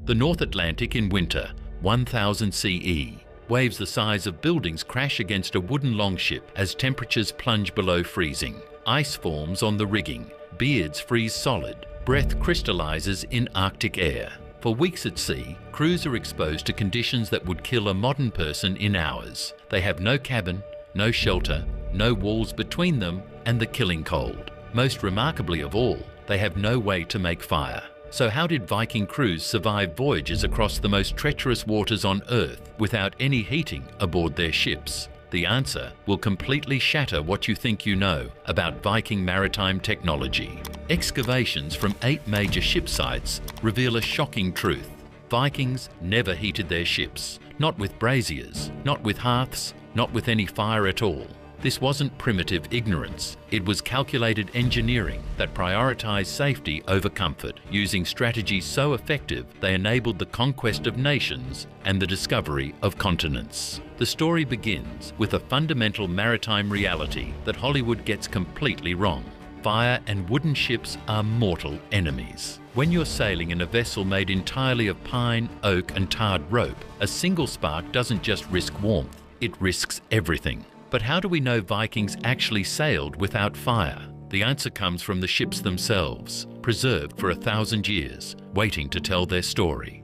The North Atlantic in winter, 1000 CE. Waves the size of buildings crash against a wooden longship as temperatures plunge below freezing. Ice forms on the rigging. Beards freeze solid. Breath crystallizes in Arctic air. For weeks at sea, crews are exposed to conditions that would kill a modern person in hours. They have no cabin, no shelter, no walls between them, and the killing cold. Most remarkably of all, they have no way to make fire. So how did Viking crews survive voyages across the most treacherous waters on Earth without any heating aboard their ships? The answer will completely shatter what you think you know about Viking maritime technology. Excavations from 8 major ship sites reveal a shocking truth. Vikings never heated their ships. Not with braziers, not with hearths, not with any fire at all. This wasn't primitive ignorance. It was calculated engineering that prioritized safety over comfort, using strategies so effective they enabled the conquest of nations and the discovery of continents. The story begins with a fundamental maritime reality that Hollywood gets completely wrong. Fire and wooden ships are mortal enemies. When you're sailing in a vessel made entirely of pine, oak, and tarred rope, a single spark doesn't just risk warmth, it risks everything. But how do we know Vikings actually sailed without fire? The answer comes from the ships themselves, preserved for 1,000 years, waiting to tell their story.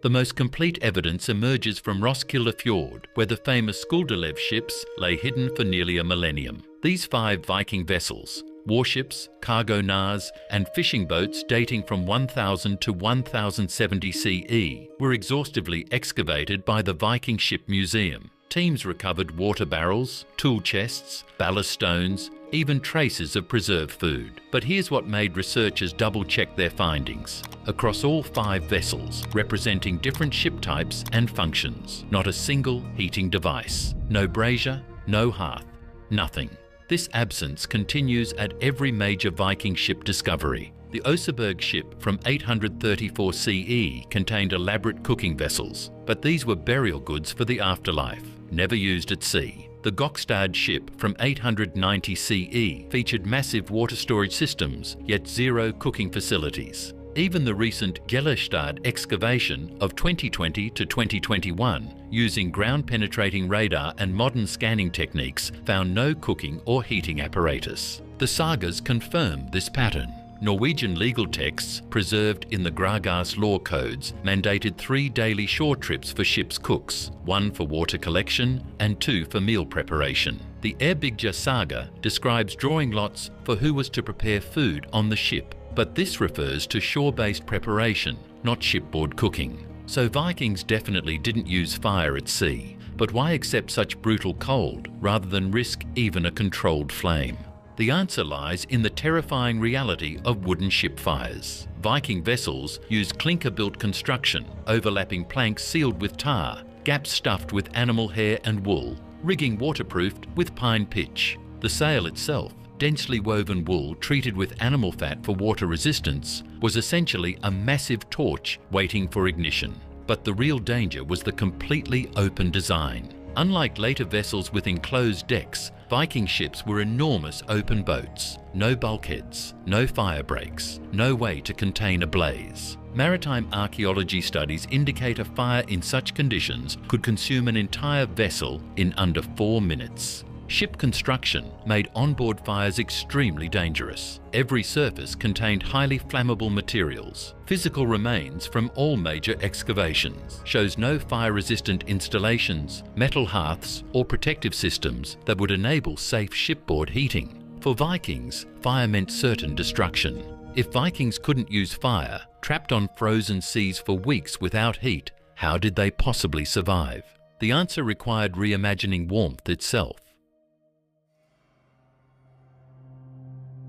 The most complete evidence emerges from Roskilde Fjord, where the famous Skuldelev ships lay hidden for nearly a millennium. These 5 Viking vessels, warships, cargo nars, and fishing boats dating from 1000 to 1070 CE were exhaustively excavated by the Viking Ship Museum. Teams recovered water barrels, tool chests, ballast stones, even traces of preserved food. But here's what made researchers double-check their findings. Across all 5 vessels, representing different ship types and functions, not a single heating device. No brazier, no hearth, nothing. This absence continues at every major Viking ship discovery. The Oseberg ship from 834 CE contained elaborate cooking vessels, but these were burial goods for the afterlife, never used at sea. The Gokstad ship from 890 CE featured massive water storage systems, yet 0 cooking facilities. Even the recent Gellestad excavation of 2020 to 2021, using ground-penetrating radar and modern scanning techniques, found no cooking or heating apparatus. The sagas confirm this pattern. Norwegian legal texts, preserved in the Gragas law codes, mandated 3 daily shore trips for ship's cooks, 1 for water collection and 2 for meal preparation. The Erbygja saga describes drawing lots for who was to prepare food on the ship. But this refers to shore-based preparation, not shipboard cooking. So Vikings definitely didn't use fire at sea. But why accept such brutal cold rather than risk even a controlled flame? The answer lies in the terrifying reality of wooden ship fires. Viking vessels used clinker-built construction, overlapping planks sealed with tar, gaps stuffed with animal hair and wool, rigging waterproofed with pine pitch. The sail itself, densely woven wool treated with animal fat for water resistance, was essentially a massive torch waiting for ignition. But the real danger was the completely open design. Unlike later vessels with enclosed decks, Viking ships were enormous open boats. No bulkheads, no fire breaks, no way to contain a blaze. Maritime archaeology studies indicate a fire in such conditions could consume an entire vessel in under 4 minutes. Ship construction made onboard fires extremely dangerous. Every surface contained highly flammable materials. Physical remains from all major excavations shows no fire-resistant installations, metal hearths, or protective systems that would enable safe shipboard heating. For Vikings, fire meant certain destruction. If Vikings couldn't use fire, trapped on frozen seas for weeks without heat, how did they possibly survive? The answer required reimagining warmth itself.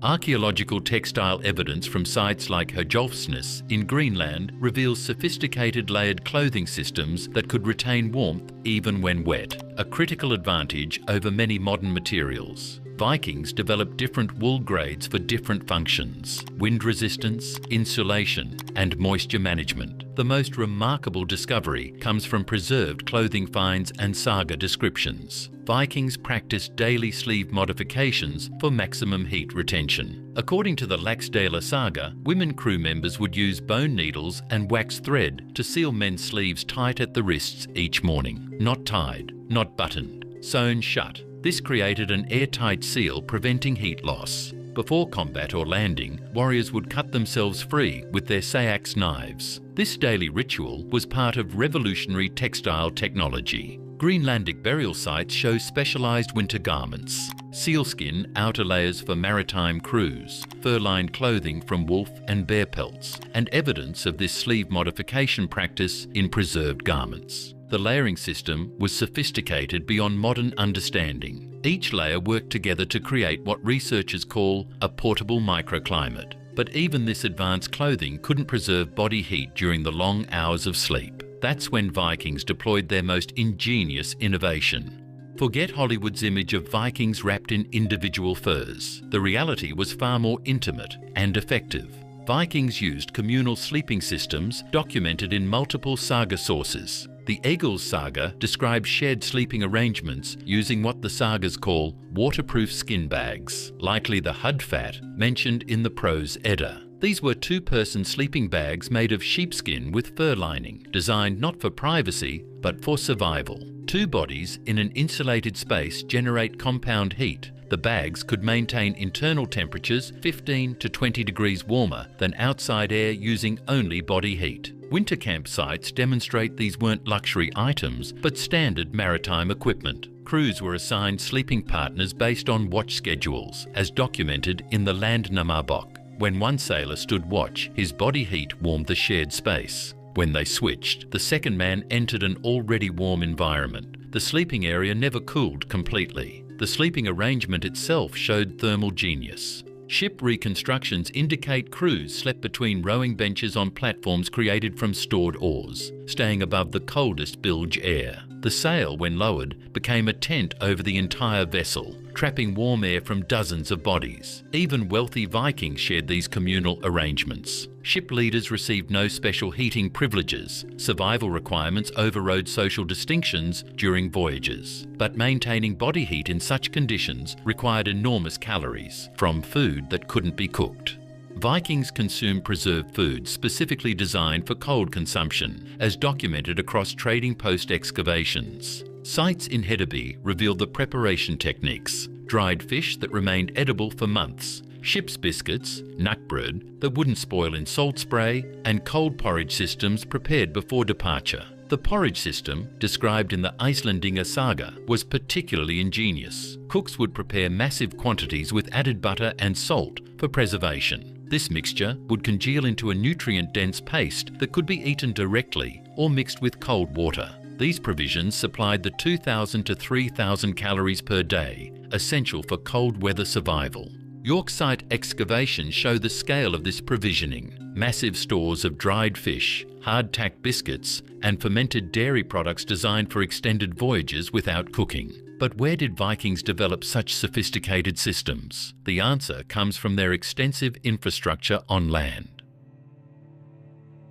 Archaeological textile evidence from sites like Herjolfsnes in Greenland reveals sophisticated layered clothing systems that could retain warmth even when wet, a critical advantage over many modern materials. Vikings developed different wool grades for different functions: wind resistance, insulation, and moisture management. The most remarkable discovery comes from preserved clothing finds and saga descriptions. Vikings practiced daily sleeve modifications for maximum heat retention. According to the Laxdæla saga, women crew members would use bone needles and wax thread to seal men's sleeves tight at the wrists each morning. Not tied, not buttoned, sewn shut. This created an airtight seal preventing heat loss. Before combat or landing, warriors would cut themselves free with their sayax knives. This daily ritual was part of revolutionary textile technology. Greenlandic burial sites show specialized winter garments, sealskin outer layers for maritime crews, fur-lined clothing from wolf and bear pelts, and evidence of this sleeve modification practice in preserved garments. The layering system was sophisticated beyond modern understanding. Each layer worked together to create what researchers call a portable microclimate. But even this advanced clothing couldn't preserve body heat during the long hours of sleep. That's when Vikings deployed their most ingenious innovation. Forget Hollywood's image of Vikings wrapped in individual furs. The reality was far more intimate and effective. Vikings used communal sleeping systems documented in multiple saga sources. The Egil's saga describes shared sleeping arrangements using what the sagas call waterproof skin bags, likely the Hudfat mentioned in the Prose Edda. These were two-person sleeping bags made of sheepskin with fur lining, designed not for privacy but for survival. Two bodies in an insulated space generate compound heat. The bags could maintain internal temperatures 15 to 20 degrees warmer than outside air using only body heat. Winter campsites demonstrate these weren't luxury items, but standard maritime equipment. Crews were assigned sleeping partners based on watch schedules, as documented in the Landnamabok. When one sailor stood watch, his body heat warmed the shared space. When they switched, the second man entered an already warm environment. The sleeping area never cooled completely. The sleeping arrangement itself showed thermal genius. Ship reconstructions indicate crews slept between rowing benches on platforms created from stored oars, staying above the coldest bilge air. The sail, when lowered, became a tent over the entire vessel, trapping warm air from dozens of bodies. Even wealthy Vikings shared these communal arrangements. Ship leaders received no special heating privileges. Survival requirements overrode social distinctions during voyages. But maintaining body heat in such conditions required enormous calories from food that couldn't be cooked. Vikings consumed preserved foods specifically designed for cold consumption, as documented across trading post excavations. Sites in Hedeby revealed the preparation techniques: dried fish that remained edible for months, ship's biscuits, knakbrød that wouldn't spoil in salt spray, and cold porridge systems prepared before departure. The porridge system, described in the Icelandinger saga, was particularly ingenious. Cooks would prepare massive quantities with added butter and salt for preservation. This mixture would congeal into a nutrient-dense paste that could be eaten directly or mixed with cold water. These provisions supplied the 2,000 to 3,000 calories per day, essential for cold weather survival. Yorksite excavations show the scale of this provisioning. Massive stores of dried fish, hardtack biscuits, and fermented dairy products designed for extended voyages without cooking. But where did Vikings develop such sophisticated systems? The answer comes from their extensive infrastructure on land.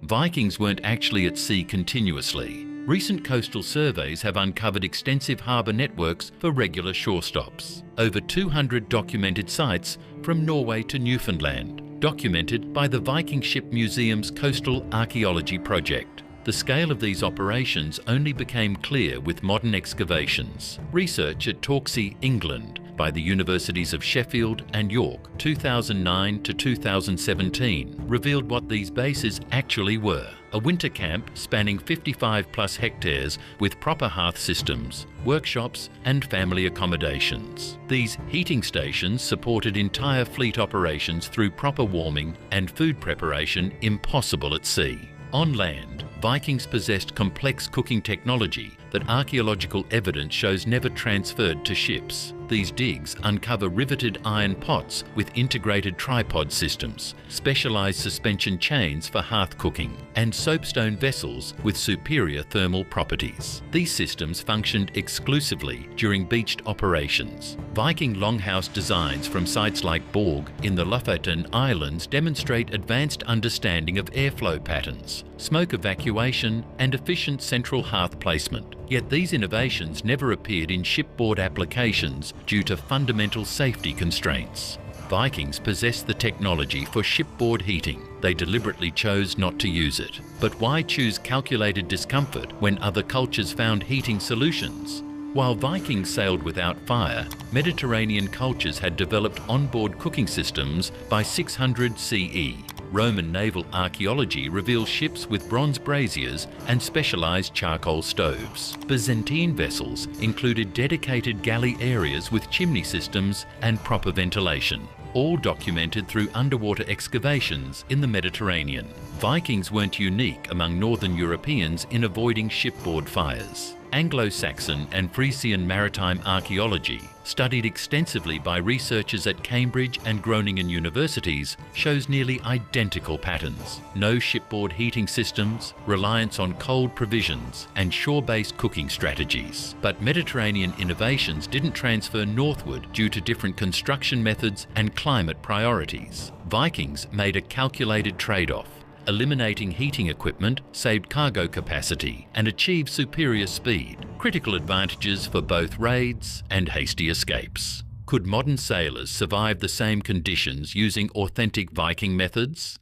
Vikings weren't actually at sea continuously. Recent coastal surveys have uncovered extensive harbour networks for regular shore stops. Over 200 documented sites from Norway to Newfoundland, documented by the Viking Ship Museum's Coastal Archaeology Project. The scale of these operations only became clear with modern excavations. Research at Torksey, England, by the Universities of Sheffield and York, 2009 to 2017, revealed what these bases actually were. A winter camp spanning 55 plus hectares with proper hearth systems, workshops and family accommodations. These heating stations supported entire fleet operations through proper warming and food preparation impossible at sea. On land, Vikings possessed complex cooking technology that archaeological evidence shows never transferred to ships. These digs uncover riveted iron pots with integrated tripod systems, specialized suspension chains for hearth cooking, and soapstone vessels with superior thermal properties. These systems functioned exclusively during beached operations. Viking longhouse designs from sites like Borg in the Lofoten Islands demonstrate advanced understanding of airflow patterns, smoke evacuation, and efficient central hearth placement. Yet these innovations never appeared in shipboard applications due to fundamental safety constraints. Vikings possessed the technology for shipboard heating. They deliberately chose not to use it. But why choose calculated discomfort when other cultures found heating solutions? While Vikings sailed without fire, Mediterranean cultures had developed onboard cooking systems by 600 CE. Roman naval archaeology reveals ships with bronze braziers and specialized charcoal stoves. Byzantine vessels included dedicated galley areas with chimney systems and proper ventilation, all documented through underwater excavations in the Mediterranean. Vikings weren't unique among Northern Europeans in avoiding shipboard fires. Anglo-Saxon and Frisian maritime archaeology, studied extensively by researchers at Cambridge and Groningen universities, shows nearly identical patterns. No shipboard heating systems, reliance on cold provisions, and shore-based cooking strategies. But Mediterranean innovations didn't transfer northward due to different construction methods and climate priorities. Vikings made a calculated trade-off. Eliminating heating equipment saved cargo capacity and achieved superior speed, critical advantages for both raids and hasty escapes. Could modern sailors survive the same conditions using authentic Viking methods?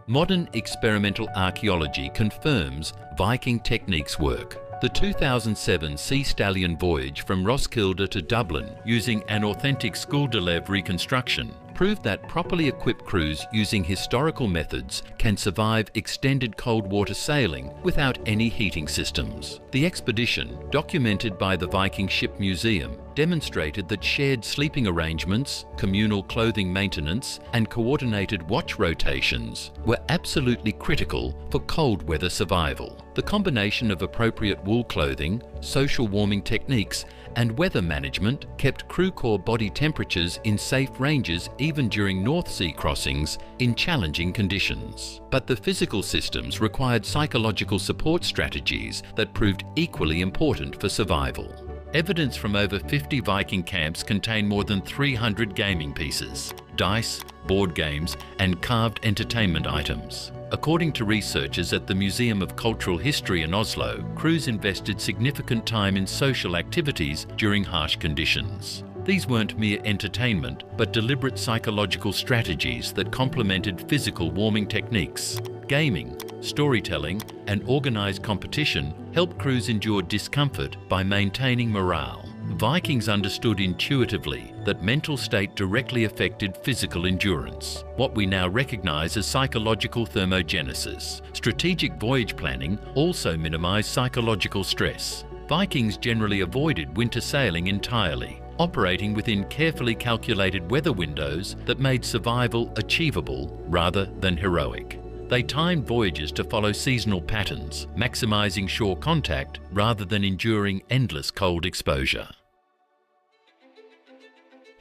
Modern experimental archaeology confirms Viking techniques work. The 2007 Sea Stallion voyage from Roskilde to Dublin using an authentic Skuld reconstruction proved that properly equipped crews using historical methods can survive extended cold water sailing without any heating systems. The expedition, documented by the Viking Ship Museum, demonstrated that shared sleeping arrangements, communal clothing maintenance, and coordinated watch rotations were absolutely critical for cold weather survival. The combination of appropriate wool clothing, social warming techniques, and weather management kept crew core body temperatures in safe ranges even during North Sea crossings in challenging conditions. But the physical systems required psychological support strategies that proved equally important for survival. Evidence from over 50 Viking camps contain more than 300 gaming pieces, dice, board games, and carved entertainment items. According to researchers at the Museum of Cultural History in Oslo, crews invested significant time in social activities during harsh conditions. These weren't mere entertainment, but deliberate psychological strategies that complemented physical warming techniques. Gaming, storytelling, and organized competition helped crews endure discomfort by maintaining morale. Vikings understood intuitively that mental state directly affected physical endurance, what we now recognize as psychological thermogenesis. Strategic voyage planning also minimized psychological stress. Vikings generally avoided winter sailing entirely, operating within carefully calculated weather windows that made survival achievable rather than heroic. They timed voyages to follow seasonal patterns, maximizing shore contact rather than enduring endless cold exposure.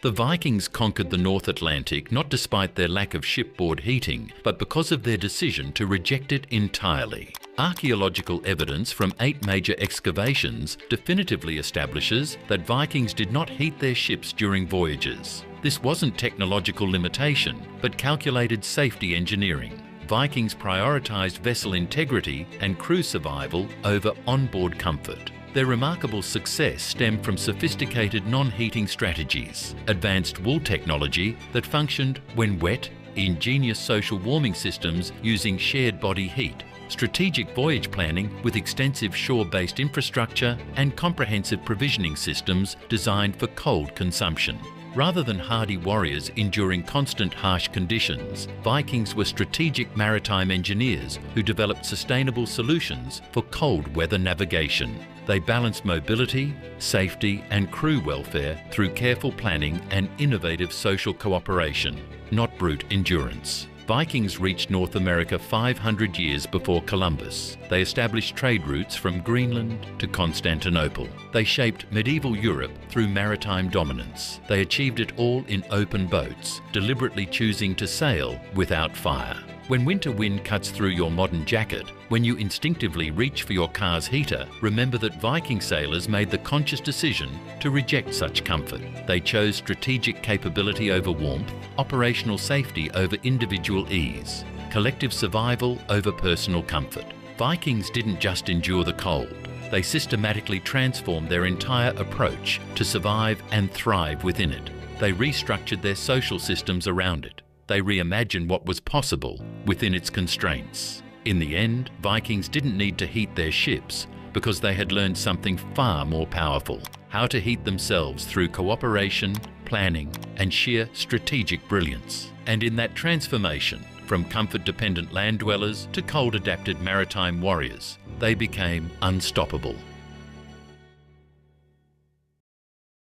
The Vikings conquered the North Atlantic not despite their lack of shipboard heating, but because of their decision to reject it entirely. Archaeological evidence from 8 major excavations definitively establishes that Vikings did not heat their ships during voyages. This wasn't technological limitation, but calculated safety engineering. Vikings prioritized vessel integrity and crew survival over onboard comfort. Their remarkable success stemmed from sophisticated non-heating strategies, advanced wool technology that functioned when wet, ingenious social warming systems using shared body heat, strategic voyage planning with extensive shore-based infrastructure, and comprehensive provisioning systems designed for cold consumption. Rather than hardy warriors enduring constant harsh conditions, Vikings were strategic maritime engineers who developed sustainable solutions for cold weather navigation. They balanced mobility, safety, and crew welfare through careful planning and innovative social cooperation, not brute endurance. Vikings reached North America 500 years before Columbus. They established trade routes from Greenland to Constantinople. They shaped medieval Europe through maritime dominance. They achieved it all in open boats, deliberately choosing to sail without fire. When winter wind cuts through your modern jacket, when you instinctively reach for your car's heater, remember that Viking sailors made the conscious decision to reject such comfort. They chose strategic capability over warmth, operational safety over individual ease, collective survival over personal comfort. Vikings didn't just endure the cold. They systematically transformed their entire approach to survive and thrive within it. They restructured their social systems around it. They reimagined what was possible within its constraints. In the end, Vikings didn't need to heat their ships because they had learned something far more powerful: how to heat themselves through cooperation, planning, and sheer strategic brilliance. And in that transformation, from comfort-dependent land dwellers to cold-adapted maritime warriors, they became unstoppable.